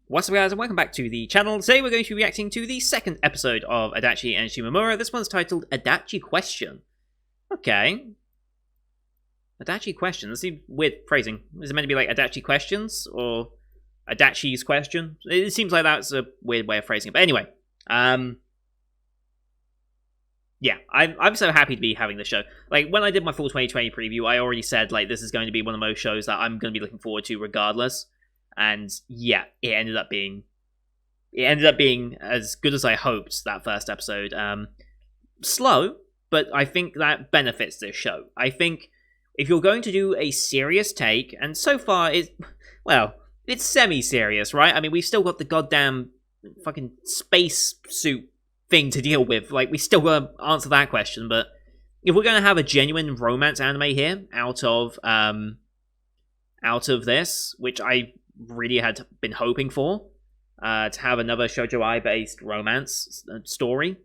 What's up guys and welcome back to the channel. Today we're going to be reacting to the second episode of Adachi and Shimamura. This one's titled Adachi Question. Okay. Adachi Question. That's a weird phrasing. Is it meant to be like Adachi Questions or Adachi's Question? It seems like that's a weird way of phrasing it. But anyway, yeah, I'm so happy to be having this show. Like, when I did my full 2020 preview, I already said, like, this is going to be one of those shows that I'm going to be looking forward to regardless. And yeah, it ended up being as good as I hoped. That first episode, slow, but I think that benefits this show. I think if you're going to do a serious take, and so far it's semi-serious, right? I mean, we've still got the goddamn fucking space suit thing to deal with. Like, we still got to answer that question. But if we're going to have a genuine romance anime here out of this, which I really had been hoping for, to have another Shoujo Ai-based romance story,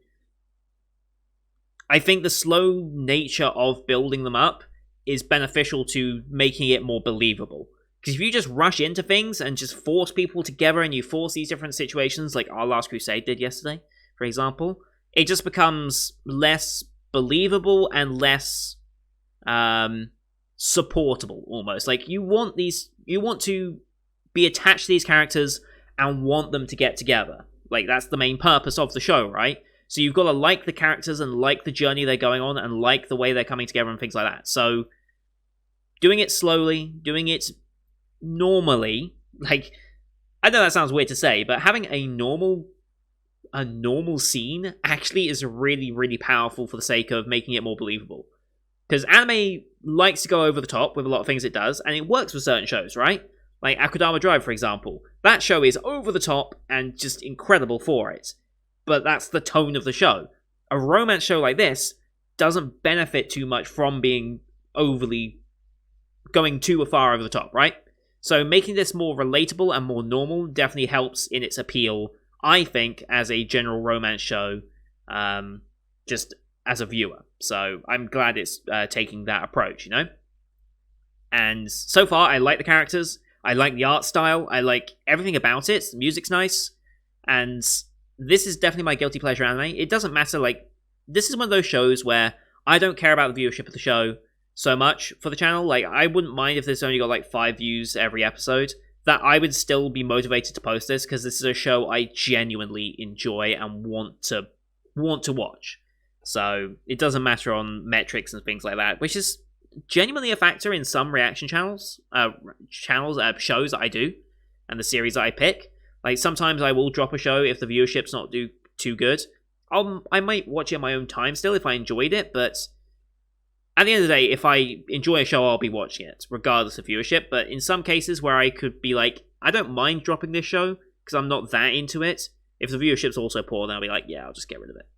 I think the slow nature of building them up is beneficial to making it more believable. Because if you just rush into things and just force people together and you force these different situations, like Our Last Crusade did yesterday, for example, it just becomes less believable and less supportable, almost. Like, you want to be attached to these characters and want them to get together. Like, that's the main purpose of the show, right? So you've got to like the characters and like the journey they're going on and like the way they're coming together and things like that. So doing it slowly, doing it normally, like, I know that sounds weird to say, but having a normal scene actually is really, really powerful for the sake of making it more believable. Because anime likes to go over the top with a lot of things it does, and it works for certain shows, right? Like Akudama Drive, for example. That show is over the top and just incredible for it. But that's the tone of the show. A romance show like this doesn't benefit too much from being overly going too far over the top, right? So making this more relatable and more normal definitely helps in its appeal, I think, as a general romance show, just as a viewer. So I'm glad it's taking that approach, you know? And so far, I like the characters. I like the art style. I like everything about it. The music's nice. And this is definitely my guilty pleasure anime. It doesn't matter, like, this is one of those shows where I don't care about the viewership of the show so much for the channel. Like, I wouldn't mind if this only got, like, 5 views every episode. That I would still be motivated to post this, because this is a show I genuinely enjoy and want to watch. So, it doesn't matter on metrics and things like that, which is genuinely a factor in some reaction shows that I do, and the series that I pick. Like, sometimes I will drop a show if the viewership's not too good. I might watch it at my own time still if I enjoyed it, but at the end of the day, if I enjoy a show, I'll be watching it, regardless of viewership. But in some cases where I could be like, I don't mind dropping this show, because I'm not that into it, if the viewership's also poor, then I'll be like, yeah, I'll just get rid of it.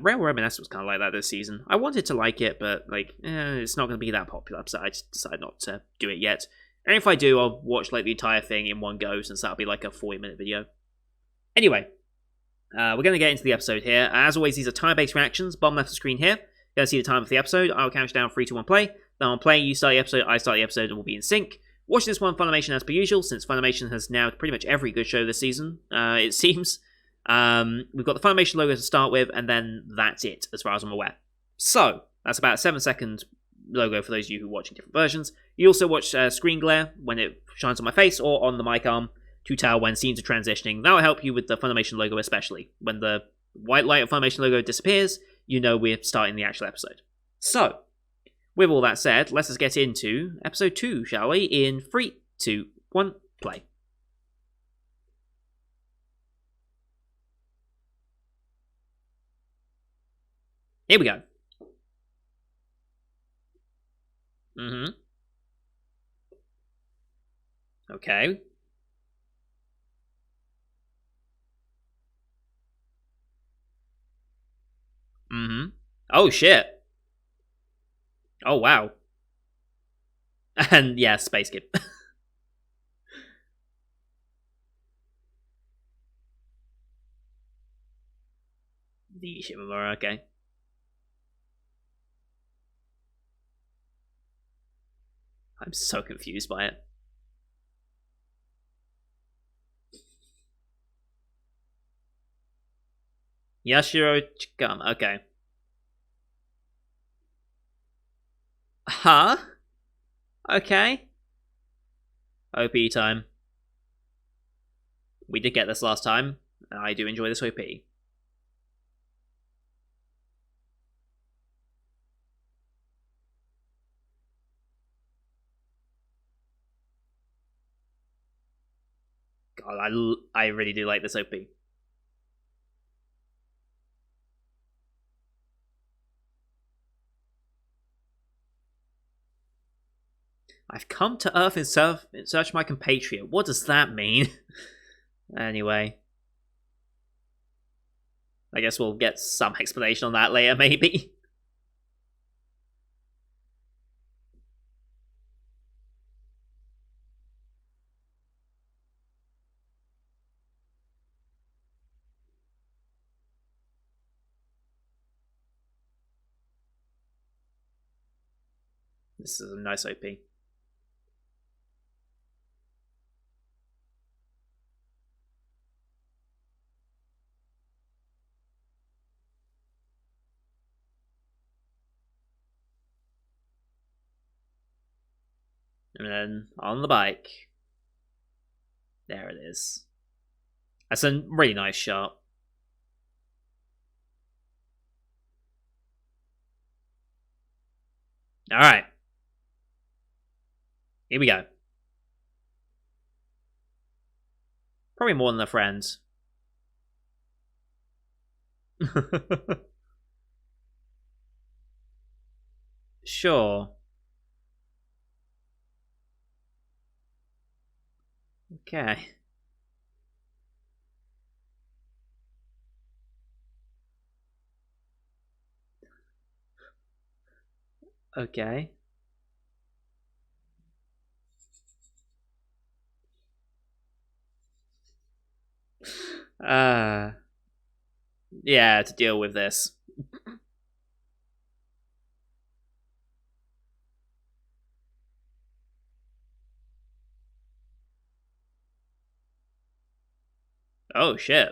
Real Reminiscence was kind of like that this season. I wanted to like it, but like, it's not going to be that popular, so I just decided not to do it yet. And if I do, I'll watch like the entire thing in one go, since that'll be like a 40-minute video. Anyway, we're going to get into the episode here. As always, these are time-based reactions. Bottom left of the screen here, you're going to see the time of the episode. I'll count down 3, 2, 1, play. Then I'll play, you start the episode, I start the episode, and we'll be in sync. Watch this one Funimation as per usual, since Funimation has now pretty much every good show this season, it seems. We've got the Funimation logo to start with, and then that's it, as far as I'm aware. So, that's about a 7-second logo for those of you who are watching different versions. You also watch screen glare when it shines on my face or on the mic arm to tell when scenes are transitioning. That will help you with the Funimation logo especially. When the white light of Funimation logo disappears, you know we're starting the actual episode. So, with all that said, let's just get into episode 2, shall we? In 3, 2, 1, play. Here we go. Okay. Oh, shit. Oh, wow. And, yeah, Space Kid. The Shimamura, okay. I'm so confused by it. Yashiro Chikama. Okay. Huh? Okay. OP time. We did get this last time, and I do enjoy this OP. God, I really do like this OP. I've come to Earth in search of my compatriot. What does that mean? Anyway. I guess we'll get some explanation on that later, maybe. This is a nice OP. And then on the bike. There it is. That's a really nice shot. Alright. Here we go. Probably more than a friend. Sure. Okay. Okay. Yeah, to deal with this. Oh, shit.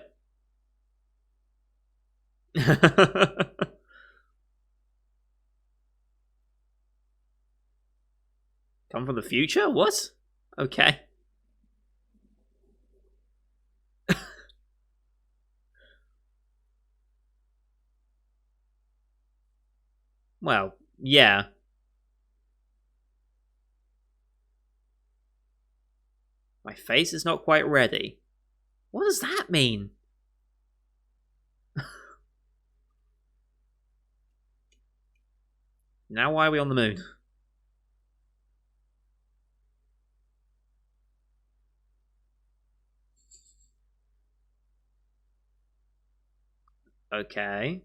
Come from the future? What? Okay. Well, yeah. My face is not quite ready. What does that mean? Now why are we on the moon? Okay.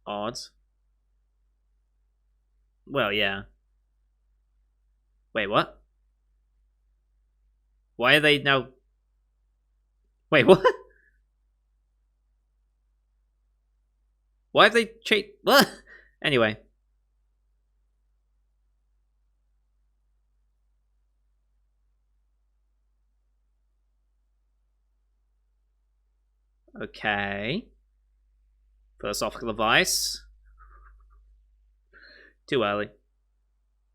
Odd. Well, yeah. Wait, what? Why are they now... Wait, what? Why have they changed... What? Anyway. Okay. Philosophical advice. Too early.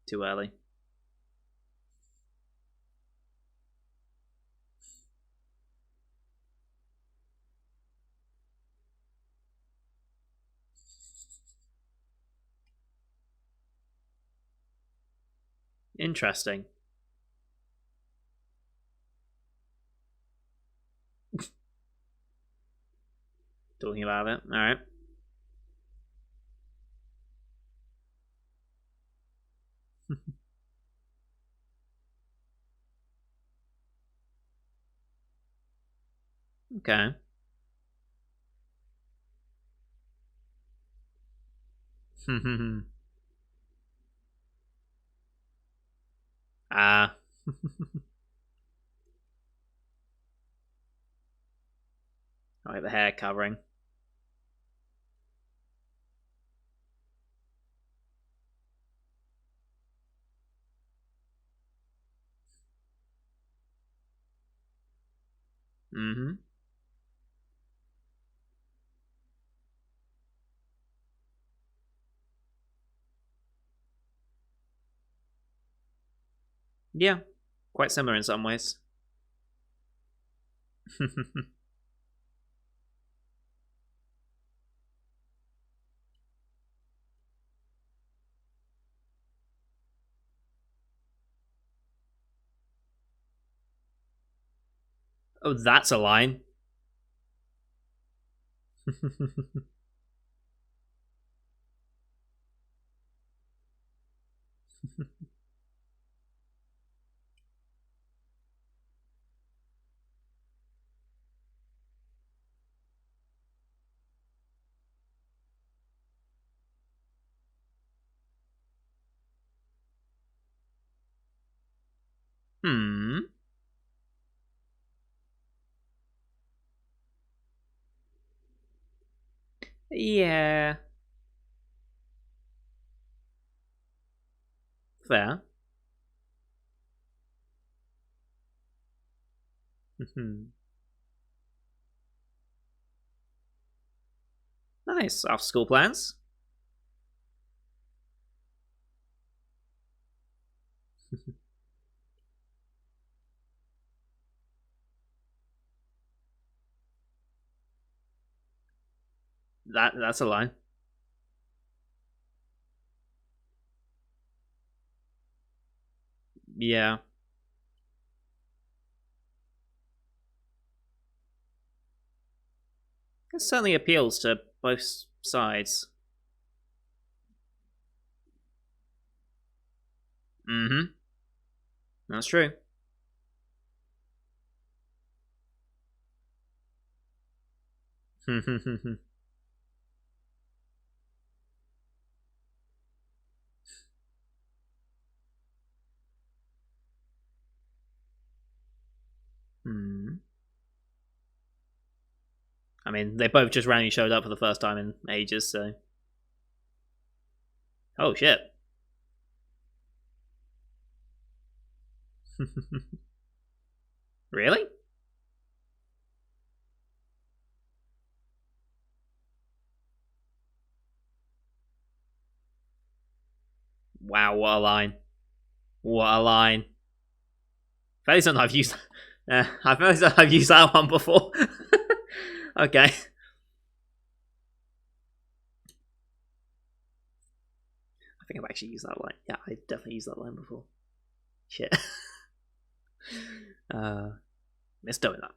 Too early. Interesting. Talking about it. Alright. Okay. Ah. I like the hair covering. Mm-hmm. Yeah, quite similar in some ways. Oh, that's a line. Hmm. Yeah. Fair. Nice. After school plans. That's a line. Yeah. It certainly appeals to both sides. Mm-hmm. That's true. Hmm. I mean, they both just randomly showed up for the first time in ages, so. Oh shit. Really? Wow, what a line. What a line. Fairly certain I've used. I feel like I've used that one before. Okay. I think I've actually used that line. Yeah, I definitely used that line before. Shit. uh, Miss doing that.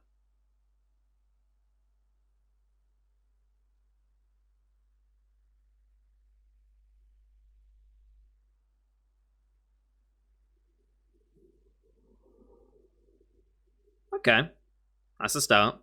Okay, that's a start.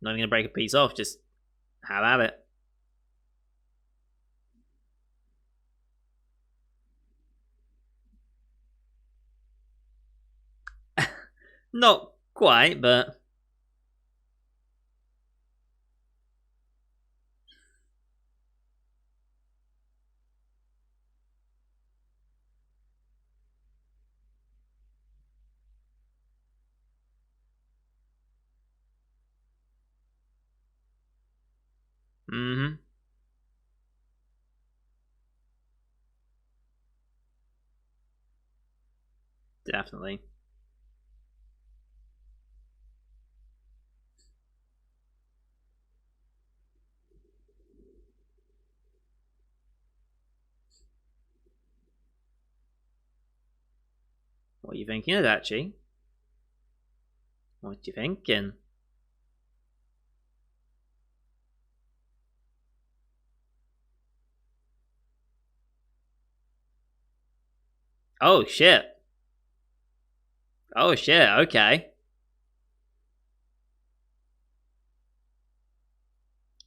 Not even gonna break a piece off. Just have at it. Not quite, but mm-hmm. Definitely. What are you thinking, Adachi? What you thinking? Oh shit. Oh shit. Okay.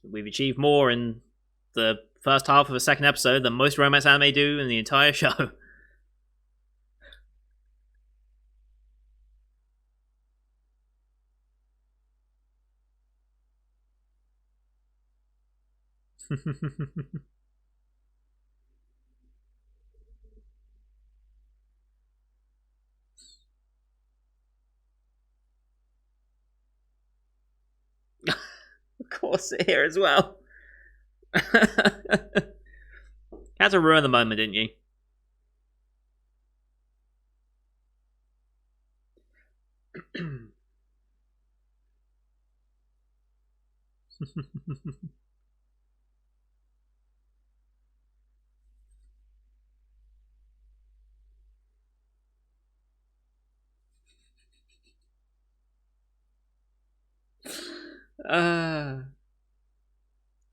We've achieved more in the first half of the second episode than most romance anime do in the entire show. Of course, here as well. Had to ruin the moment, didn't you?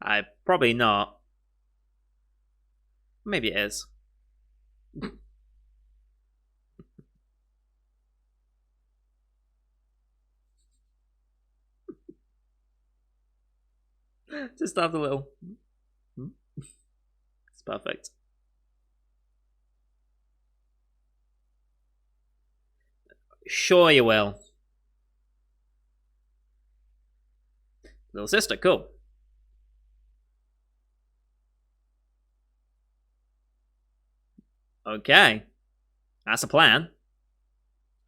I probably not. Maybe it is. Just have the little. It's perfect. Sure you will. Little sister, cool. Okay. That's a plan.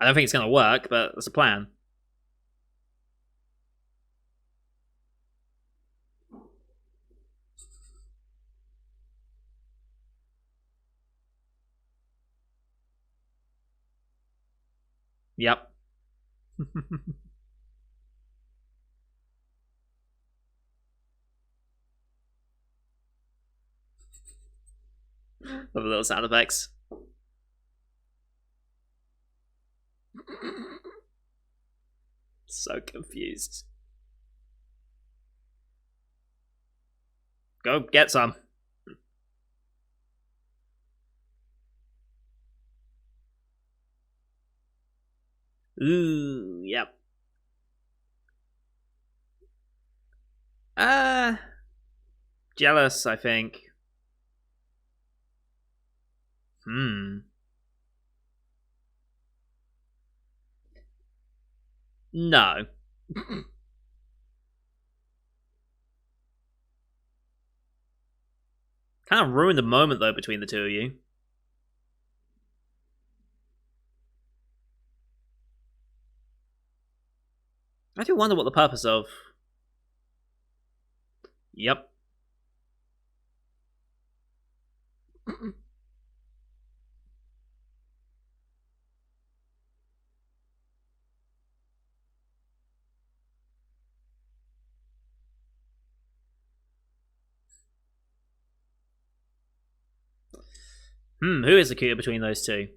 I don't think it's going to work, but that's a plan. Yep. Love the little sound effects. So confused. Go get some. Ooh, yep. Jealous, I think. No. Kind of ruined the moment, though, between the two of you. I do wonder what the purpose of. Yep. Who is the cuter between those two?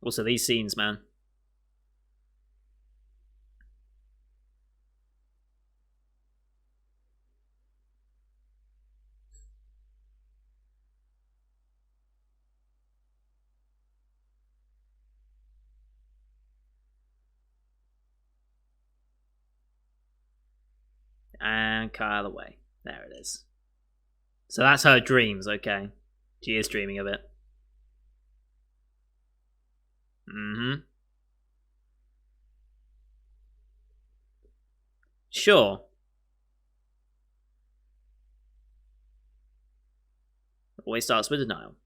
Also, these scenes, man. And cut out of the way. There it is. So that's her dreams, okay. She is dreaming of it. Sure. Always starts with denial.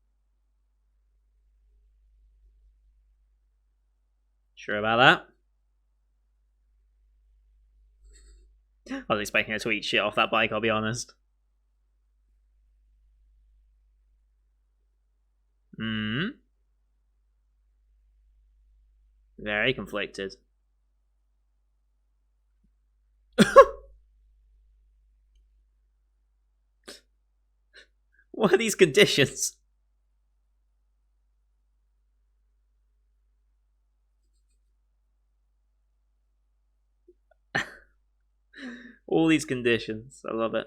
Sure about that? I was expecting her to eat shit off that bike, I'll be honest. Very conflicted. What are these conditions? All these conditions. I love it.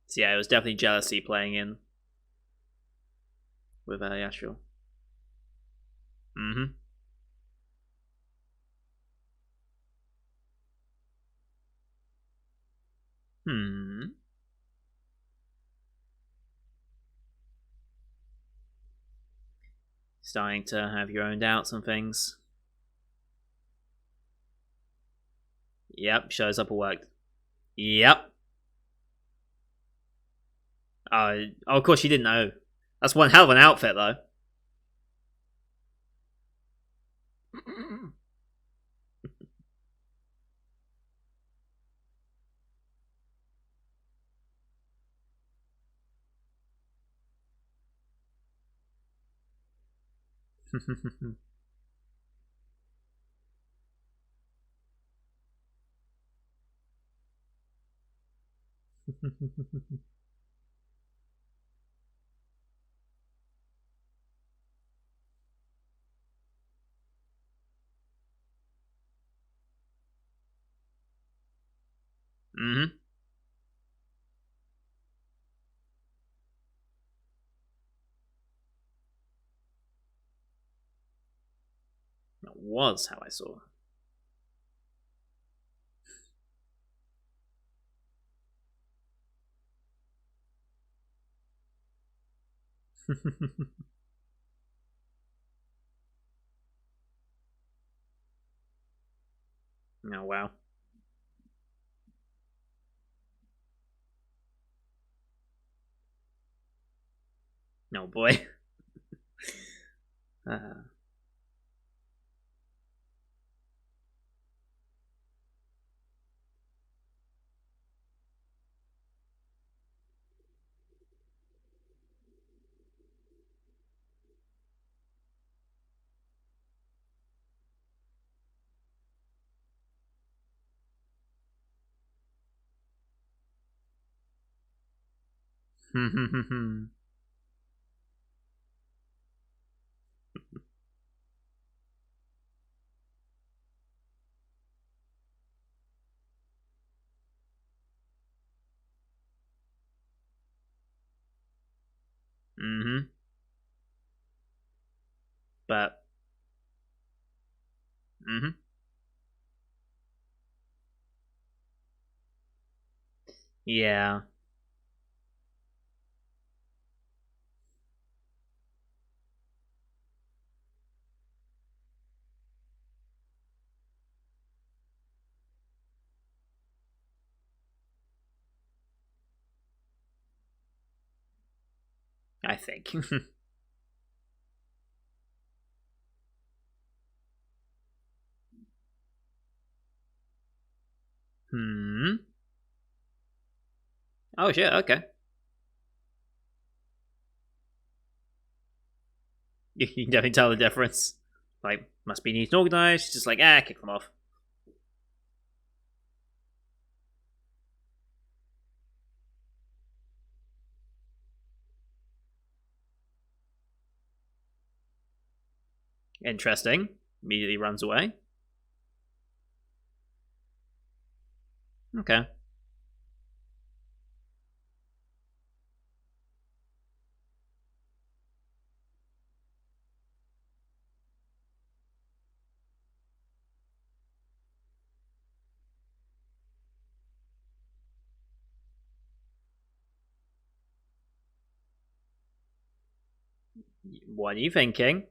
So yeah, it was definitely jealousy playing in with Yashiro. Mm-hmm. Hmm. Starting to have your own doubts on things. Yep, shows up at work. Yep. Oh, of course you didn't know. That's one hell of an outfit, though. Mm-hmm. That was how I saw. Oh wow. Oh boy. Uh, mm-hmm. But mm-hmm. Yeah, I think. Hmm. Oh shit. Okay. You can definitely tell the difference. Like, must be neat and organized. Just like, kick them off. Interesting. Immediately runs away. Okay. What are you thinking?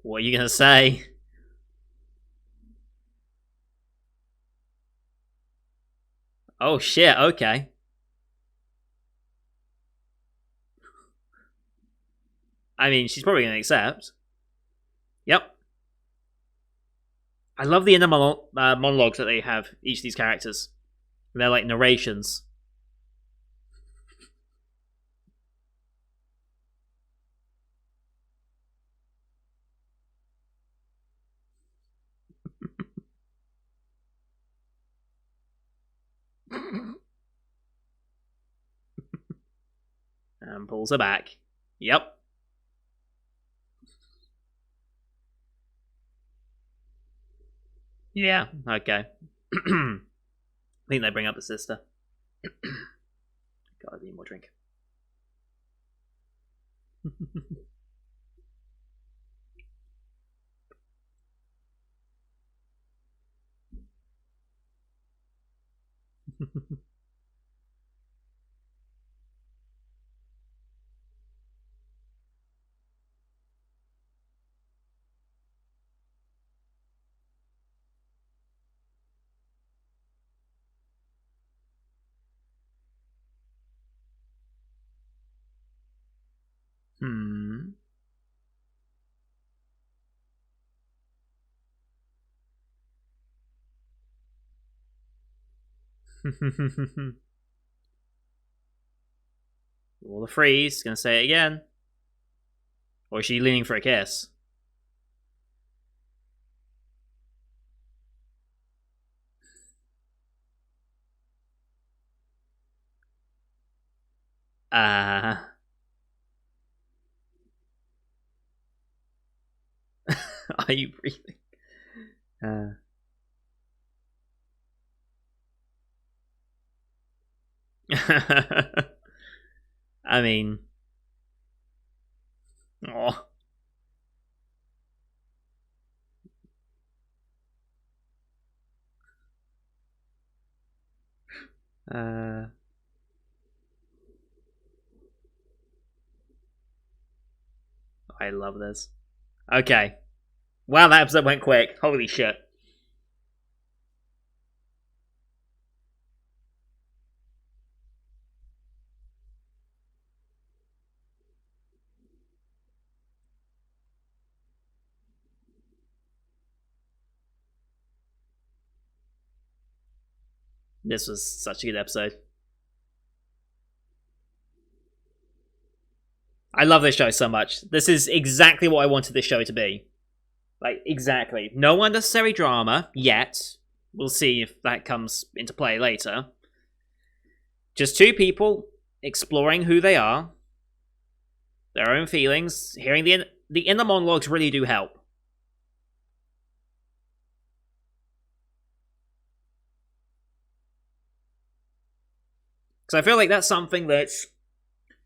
What are you gonna say? Oh shit. Okay. I mean, she's probably gonna accept. Yep. I love the inner monologues that they have each of these characters. They're like narrations. And pulls her back. Yep. Yeah. Okay. I think they bring up the sister. God, I need more drink. Hmm. Well, the freeze. Gonna say it again. Or is she leaning for a kiss? Uh. Are you really? I mean, oh, uh, I love this. Okay, wow, that episode went quick. Holy shit! This was such a good episode. I love this show so much. This is exactly what I wanted this show to be. Like, exactly. No unnecessary drama yet. We'll see if that comes into play later. Just two people exploring who they are, their own feelings. Hearing the inner monologues really do help. Because I feel like that's something that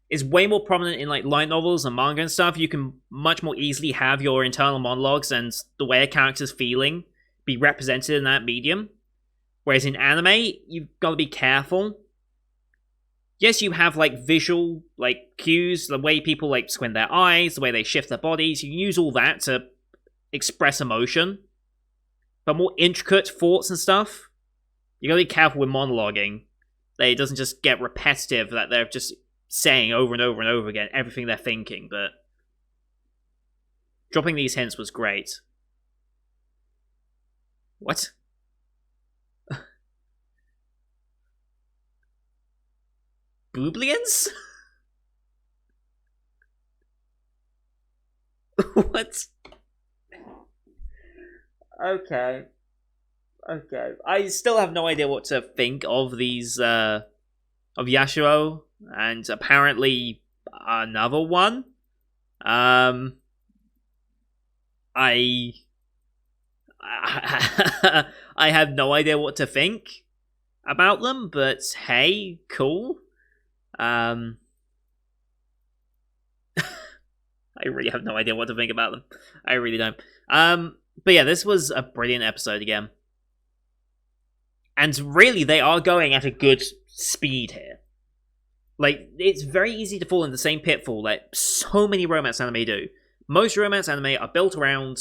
is way more prominent in like light novels and manga and stuff. You can much more easily have your internal monologues and the way a character's feeling be represented in that medium. Whereas in anime, you've got to be careful. Yes, you have like visual like cues, the way people like squint their eyes, the way they shift their bodies. You can use all that to express emotion. But more intricate thoughts and stuff, you gotta be careful with monologuing. That it doesn't just get repetitive, that they're just saying over and over and over again everything they're thinking, but dropping these hints was great. What? Booblians? What? Okay. Okay. I still have no idea what to think of these, of Yashiro, and apparently another one. Um, I I have no idea what to think about them, but hey, cool. Um, I really have no idea what to think about them. I really don't. But yeah, this was a brilliant episode again. And really, they are going at a good speed here. Like, it's very easy to fall in the same pitfall that so many romance anime do. Most romance anime are built around,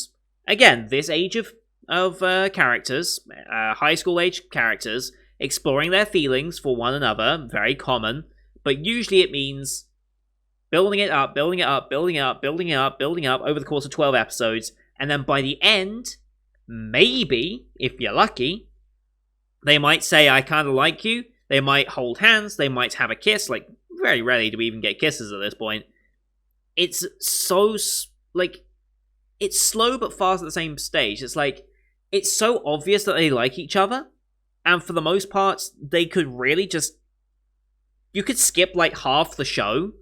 again, this age of characters, high school age characters, exploring their feelings for one another, very common, but usually it means building it up, building it up, building it up, building it up, building it up over the course of 12 episodes, and then by the end, maybe, if you're lucky, they might say, I kind of like you. They might hold hands. They might have a kiss. Like, very rarely do we even get kisses at this point. It's so, like, it's slow but fast at the same stage. It's like, it's so obvious that they like each other. And for the most part, they could really just, you could skip like half the show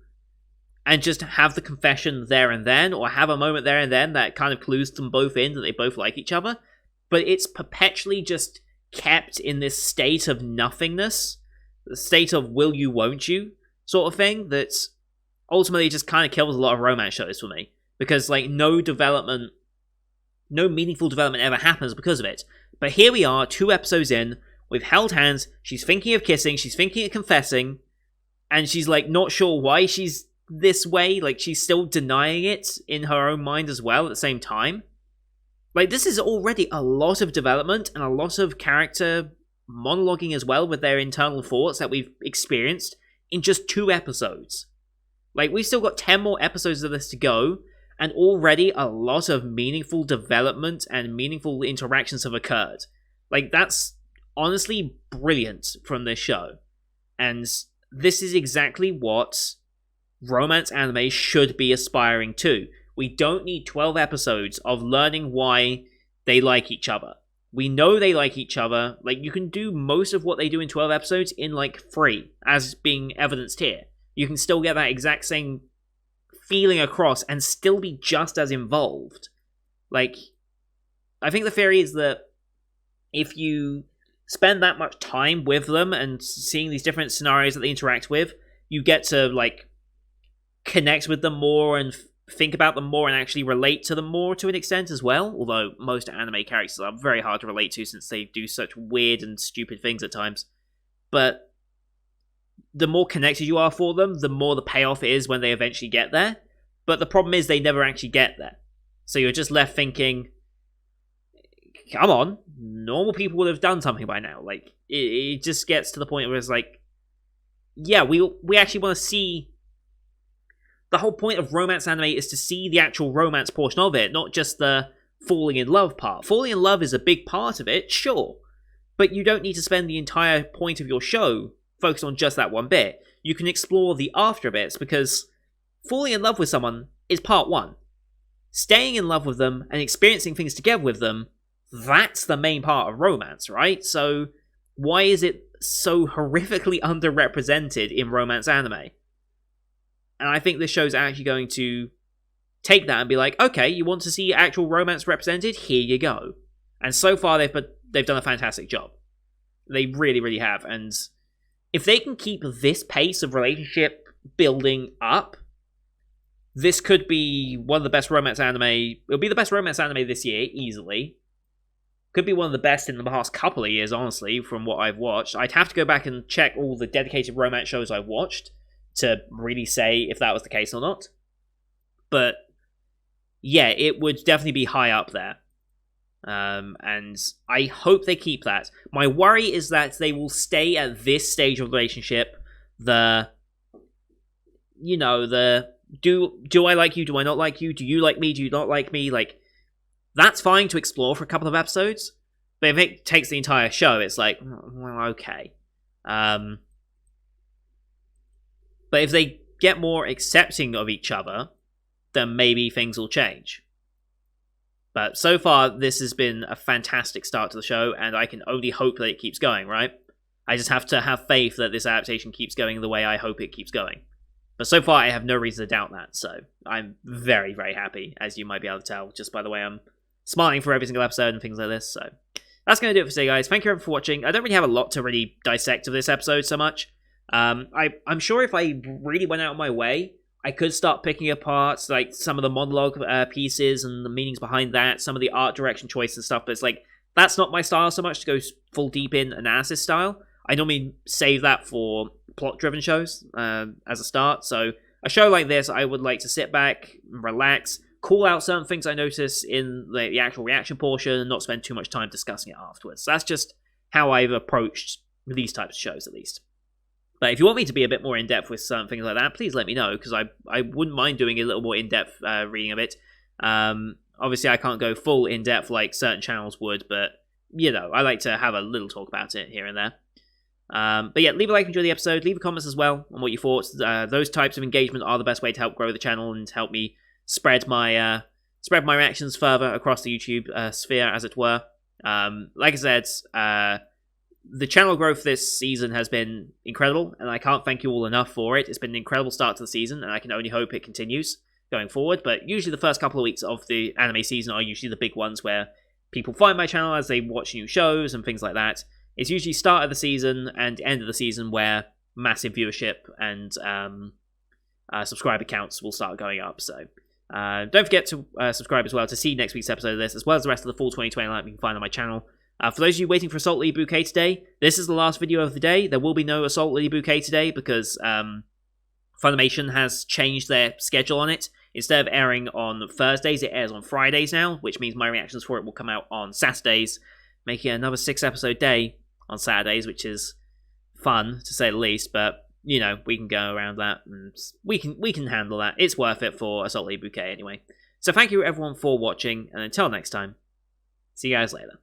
and just have the confession there and then, or have a moment there and then that kind of clues them both in that they both like each other. But it's perpetually just kept in this state of nothingness, the state of will you, won't you sort of thing, that ultimately it just kind of kills a lot of romance shows for me. Because, like, no meaningful development ever happens because of it. But here we are, 2 episodes in, we've held hands, she's thinking of kissing, she's thinking of confessing, and she's, like, not sure why she's this way, like, she's still denying it in her own mind as well at the same time. Like, this is already a lot of development and a lot of character monologuing as well with their internal thoughts that we've experienced in just 2 episodes. Like, we've still got 10 more episodes of this to go, and already a lot of meaningful development and meaningful interactions have occurred. Like, that's honestly brilliant from this show. And this is exactly what romance anime should be aspiring to. We don't need 12 episodes of learning why they like each other. We know they like each other. Like, you can do most of what they do in 12 episodes in, like, 3, as being evidenced here. You can still get that exact same feeling across and still be just as involved. Like, I think the theory is that if you spend that much time with them and seeing these different scenarios that they interact with, you get to, like, connect with them more and think about them more and actually relate to them more to an extent as well. Although most anime characters are very hard to relate to since they do such weird and stupid things at times. But the more connected you are for them, the more the payoff is when they eventually get there. But the problem is they never actually get there. So you're just left thinking, come on, normal people would have done something by now. Like, it just gets to the point where it's like, yeah, we actually want to see. The whole point of romance anime is to see the actual romance portion of it, not just the falling in love part. Falling in love is a big part of it, sure. But you don't need to spend the entire point of your show focused on just that one bit. You can explore the after bits, because falling in love with someone is part 1. Staying in love with them and experiencing things together with them, that's the main part of romance, right? So why is it so horrifically underrepresented in romance anime? And I think this show's actually going to take that and be like, okay, you want to see actual romance represented? Here you go. And so far, they've done a fantastic job. They really, really have. And if they can keep this pace of relationship building up, this could be one of the best romance anime. It'll be the best romance anime this year, easily. Could be one of the best in the past couple of years, honestly, from what I've watched. I'd have to go back and check all the dedicated romance shows I've watched to really say if that was the case or not. But yeah, it would definitely be high up there. And I hope they keep that. My worry is that they will stay at this stage of the relationship. Do I like you? Do I not like you? Do you like me? Do you not like me? Like, that's fine to explore for a couple of episodes. But if it takes the entire show, it's like, well, okay. But if they get more accepting of each other, then maybe things will change. But so far, this has been a fantastic start to the show, and I can only hope that it keeps going, right? I just have to have faith that this adaptation keeps going the way I hope it keeps going. But so far, I have no reason to doubt that, so I'm very, very happy, as you might be able to tell, just by the way I'm smiling for every single episode and things like this, so that's going to do it for today, guys. Thank you everyone for watching. I don't really have a lot to really dissect of this episode so much. I'm sure if I really went out of my way, I could start picking apart like some of the monologue pieces and the meanings behind that, some of the art direction choice and stuff, but it's like, that's not my style so much to go full deep in analysis style. I normally save that for plot-driven shows as a start, so a show like this, I would like to sit back, relax, call out certain things I notice in the actual reaction portion, and not spend too much time discussing it afterwards. So that's just how I've approached these types of shows, at least. But if you want me to be a bit more in-depth with certain things like that, please let me know, because I wouldn't mind doing a little more in-depth reading of it. Obviously, I can't go full in-depth like certain channels would, but, I like to have a little talk about it here and there. But yeah, leave a like, enjoy the episode, leave a comments as well on what you thought. Those types of engagement are the best way to help grow the channel and help me spread my reactions further across the YouTube sphere, as it were. Like I said, the channel growth this season has been incredible, and I can't thank you all enough for it. It's been an incredible start to the season, and I can only hope it continues going forward. But usually the first couple of weeks of the anime season are usually the big ones where people find my channel as they watch new shows and things like that. It's usually start of the season and end of the season where massive viewership and subscriber counts will start going up. So don't forget to subscribe as well to see next week's episode of this, as well as the rest of the full 2020 lineup you can find on my channel. For those of you waiting for Assault Lily Bouquet today, this is the last video of the day. There will be no Assault Lily Bouquet today because Funimation has changed their schedule on it. Instead of airing on Thursdays, it airs on Fridays now, which means my reactions for it will come out on Saturdays, making it another 6-episode day on Saturdays, which is fun, to say the least, but, you know, we can go around that, and we can handle that. It's worth it for Assault Lily Bouquet anyway. So thank you everyone for watching, and until next time, see you guys later.